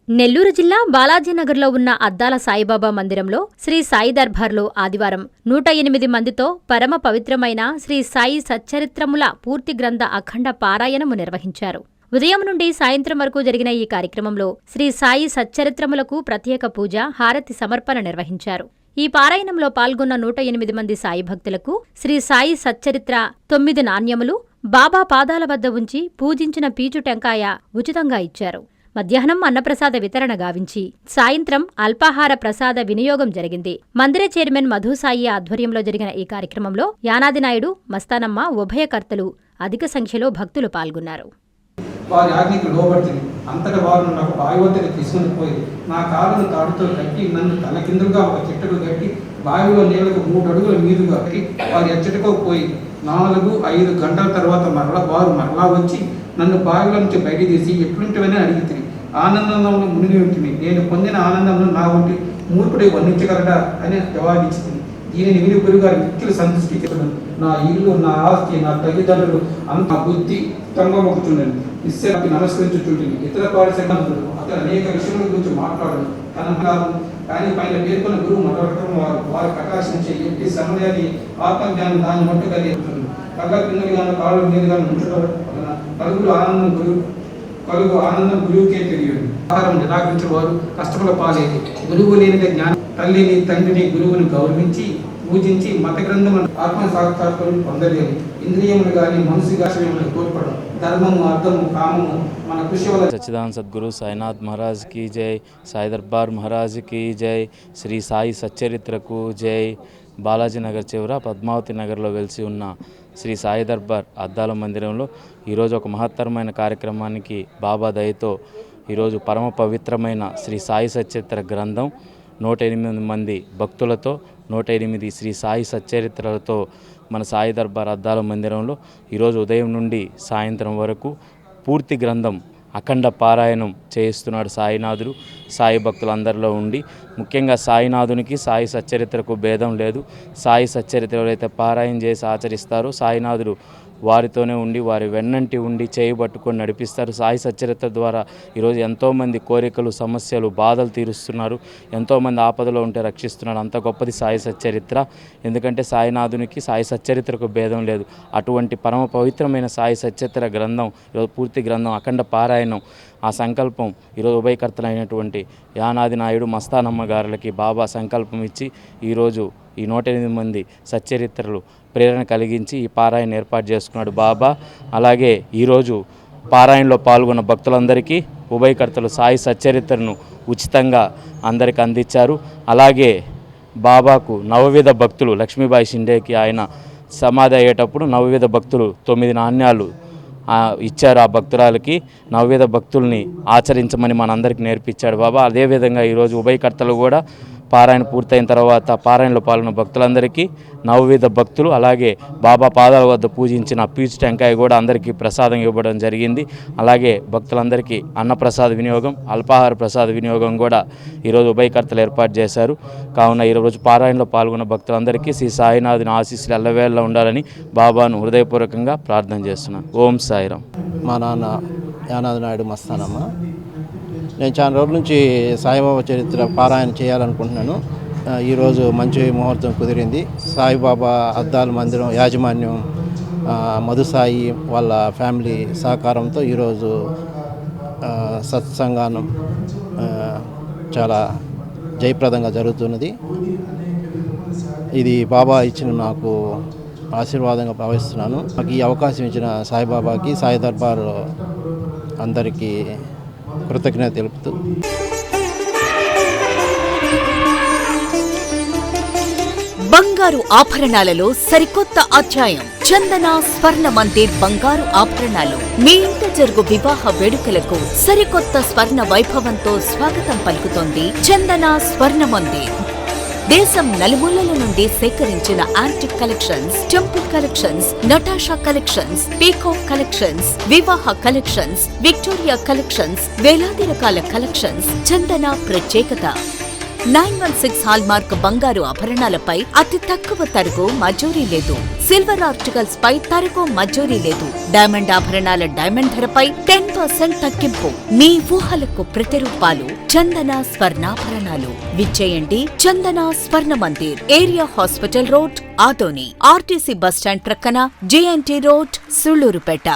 నెల్లూరు జిల్లా బాలాజీనగర్లో ఉన్న అద్దాల సాయిబాబా మందిరంలో శ్రీ సాయి దర్బార్లో ఆదివారం 108 మందితో పరమ పవిత్రమైన శ్రీ సాయి సచ్చరిత్రముల పూర్తి గ్రంథ అఖండ పారాయణము నిర్వహించారు. ఉదయం నుండి సాయంత్రం వరకు జరిగిన ఈ కార్యక్రమంలో శ్రీ సాయి సచ్చరిత్రములకు ప్రత్యేక పూజ, హారతి సమర్పణ నిర్వహించారు. ఈ పారాయణంలో పాల్గొన్న 108 మంది సాయి భక్తులకు శ్రీ సాయి సచ్చరిత్ర 9 నాణ్యములు బాబా పాదాల వద్ద ఉంచి పూజించిన పీచు టెంకాయ ఉచితంగా ఇచ్చారు. మధ్యాహ్నం అన్నప్రసాద వితరణ గావించి సాయంత్రం అల్పాహార ప్రసాద వినియోగం జరిగింది. మందిర చైర్మన్ మధుసాయి ఆధ్వర్యంలో జరిగిన ఈ కార్యక్రమంలో యానాది నాయుడు, మస్తానమ్మ ఉభయకర్తలు అధిక సంఖ్యలో భక్తులు పాల్గొన్నారు. వారి ఆజ్ఞకు లోబడుతుంది. అంతటా వారు నాకు బావి వద్దకు తీసుకుని పోయి నా కాళ్ళను తాడుతో కట్టి నన్ను తలకిందులుగా ఒక చెట్టుకు కట్టి బావిలో నీళ్లకు 3 అడుగుల మీదుగా కట్టి వారు ఎచ్చటికో పోయి 4-5 గంటల తర్వాత వారు మరలా వచ్చి నన్ను బావిలో నుంచి బయట తీసి ఎట్లుంటామని అడిగితే ఆనందంలో మునిగి ఉంటుంది. నేను పొందిన ఆనందంలో నా ఉండి మూర్ఖుడి వర్ణించగలడా అని జవాబిచ్చింది. దీనిని విని గురుగారు మిక్కిలి సంతృష్టి. నా ఇల్లు, నా ఆస్తి, నా తల్లిదండ్రులు అంత బుద్ధి తంగమొక్కుతున్నాను. నిశ్చయానికి నమస్కరించుతుంటుంది. ఇతర పాఠశాలలు అతను అనేక విషయాల గురించి మాట్లాడను కానీ పైన పేర్కొన్న గురువు మొదలటం వారు ప్రకాశించే ఎట్టి సమయాన్ని ఆత్మజ్ఞానం దాన్ని మట్టు కలిగి కళ్ళ కిందగాను కాళ్ళు మీదుగా ఉంచడం కలుగు ఆనందం గురువుకే తెలియదు. ఆహారం నిరాకరించిన వారు కష్టముల పాలేది. గురువు లేనిదే జ్ఞానం. తల్లిని, తండ్రిని, గురువుని గౌరవించి పూజించి మత గ్రంథం ఆత్మ సాక్షాత్కారం పొందలేదు. ఇంద్రియములు కానీ మనసు కానీ కోల్పడం. ధర్మము, అర్థము, కామము మన కృషి వల్ల. సచ్చిదానంద సద్గురు సాయినాథ్ మహారాజ్ की जय, సాయి దర్బార్ మహారాజ్ की जय, శ్రీ సాయి సచ్చరిత్రకు జై. బాలాజీ నగర్ చివర పద్మావతి నగర్లో వెలిసి ఉన్న శ్రీ సాయి దర్బార్ అద్దాల మందిరంలో ఈరోజు ఒక మహత్తరమైన కార్యక్రమానికి బాబా దయతో ఈరోజు పరమ పవిత్రమైన శ్రీ సాయి సచ్చరిత్ర గ్రంథం 108 మంది భక్తులతో 108 శ్రీ సాయి సచ్చరిత్రలతో మన సాయి దర్బార్ అద్దాల మందిరంలో ఈరోజు ఉదయం నుండి సాయంత్రం వరకు పూర్తి గ్రంథం అఖండ పారాయణం చేయిస్తున్నాడు సాయినాథుడు. సాయి భక్తులందరిలో ఉండి ముఖ్యంగా సాయినాథునికి సాయి సచ్చరిత్రకు భేదం లేదు. సాయి సచ్చరిత్ర ఎవరైతే పారాయణ చేసి ఆచరిస్తారో సాయినాథుడు వారితోనే ఉండి వారి వెన్నంటి ఉండి చేయబట్టుకొని నడిపిస్తారు. సాయి సచ్చరిత్ర ద్వారా ఈరోజు ఎంతోమంది కోరికలు, సమస్యలు, బాధలు తీరుస్తున్నారు. ఎంతోమంది ఆపదలో ఉంటే రక్షిస్తున్నారు. అంత గొప్పది సాయి సచ్చరిత్ర. ఎందుకంటే సాయినాథునికి సాయి సచ్చరిత్రకు భేదం లేదు. అటువంటి పరమ పవిత్రమైన సాయి సచ్చరిత్ర గ్రంథం ఈరోజు పూర్తి గ్రంథం అఖండ పారాయణం ఆ సంకల్పం ఈరోజు ఉభయకర్తలైనటువంటి యానాది నాయుడు, మస్తానమ్మ గారులకి బాబా సంకల్పం ఇచ్చి ఈరోజు ఈ 108 మంది సచ్చరిత్రలు ప్రేరణ కలిగించి ఈ పారాయణ ఏర్పాటు చేసుకున్నాడు బాబా. అలాగే ఈరోజు పారాయణలో పాల్గొన్న భక్తులందరికీ ఉభయకర్తలు సాయి సచ్చరిత్రను ఉచితంగా అందరికి అందించారు. అలాగే బాబాకు నవవిధ భక్తులు లక్ష్మీబాయి షిండేకి ఆయన సమాధి అయ్యేటప్పుడు నవవిధ భక్తులు 9 నాణ్యాలు ఇచ్చారు. ఆ భక్తురాలకి నవవిధ భక్తుల్ని ఆచరించమని మనందరికీ నేర్పించాడు బాబా. అదేవిధంగా ఈరోజు ఉభయకర్తలు కూడా పారాయణ పూర్తయిన తర్వాత పారాయణలో పాల్గొన్న భక్తులందరికీ నవవిధ భక్తులు అలాగే బాబా పాదాల వద్ద పూజించిన పీచు టెంకాయ కూడా అందరికీ ప్రసాదం ఇవ్వడం జరిగింది. అలాగే భక్తులందరికీ అన్నప్రసాద వినియోగం, అల్పాహార ప్రసాద వినియోగం కూడా ఈరోజు ఉభయకర్తలు ఏర్పాటు చేశారు. కావున ఈరోజు పారాయణలో పాల్గొన్న భక్తులందరికీ శ్రీ సాయినాథుని ఆశీస్సులు ఎల్లవేళలా ఉండాలని బాబాను హృదయపూర్వకంగా ప్రార్థన చేస్తున్నాను. ఓం సాయిరాం. మా నాన్న యానాది నాయుడు, మస్తానమ్మ. నేను చాలా రోజుల నుంచి సాయిబాబా చరిత్ర పారాయణ చేయాలనుకుంటున్నాను. ఈరోజు మంచి ముహూర్తం కుదిరింది. సాయిబాబా అద్దాల మందిరం యాజమాన్యం మధుసాయి వాళ్ళ ఫ్యామిలీ సహకారంతో ఈరోజు సత్సంగానం చాలా జయప్రదంగా జరుగుతున్నది. ఇది బాబా ఇచ్చిన నాకు ఆశీర్వాదంగా భావిస్తున్నాను. నాకు ఈ అవకాశం ఇచ్చిన సాయిబాబాకి, సాయి దర్బార్ అందరికీ కృతజ్ఞత తెలుపుతూ బంగారు ఆభరణాలలో సరికొత్త అధ్యాయం. చందన స్వర్ణ మందిర్ బంగారు ఆభరణాలు. మీ ఇంట జరుగు వివాహ వేడుకలకు సరికొత్త స్వర్ణ వైభవంతో స్వాగతం పలుకుతోంది చందన స్వర్ణ మందిర్. దేశం నలుమూలల నుండి సేకరించిన antique collections, temple collections, Natasha collections, peacock collections, వివాహ కలెక్షన్స్, విక్టోరియా కలెక్షన్స్, వేలాది రకాల కలెక్షన్స్. చందన ప్రత్యేకత 916 హాల్మార్క్ బంగారు ఆభరణాలపై అతి తక్కువ తరుగు మజూరీ లేదు. సిల్వర్ ఆర్టికల్స్ పై తరుగు మజూరీ లేదు. డైమండ్ ఆభరణాల డైమండ్ ధరపై 10% తగ్గింపు. మీ ఊహలకు ప్రతిరూపాలు చందన స్వర్ణాభరణాలు. విచ్చేయండి చందన స్వర్ణ Mandir, area hospital road, Adoni, RTC bus stand ప్రక్కన, జేఎన్టీ రోడ్, సుళ్లూరుపేట.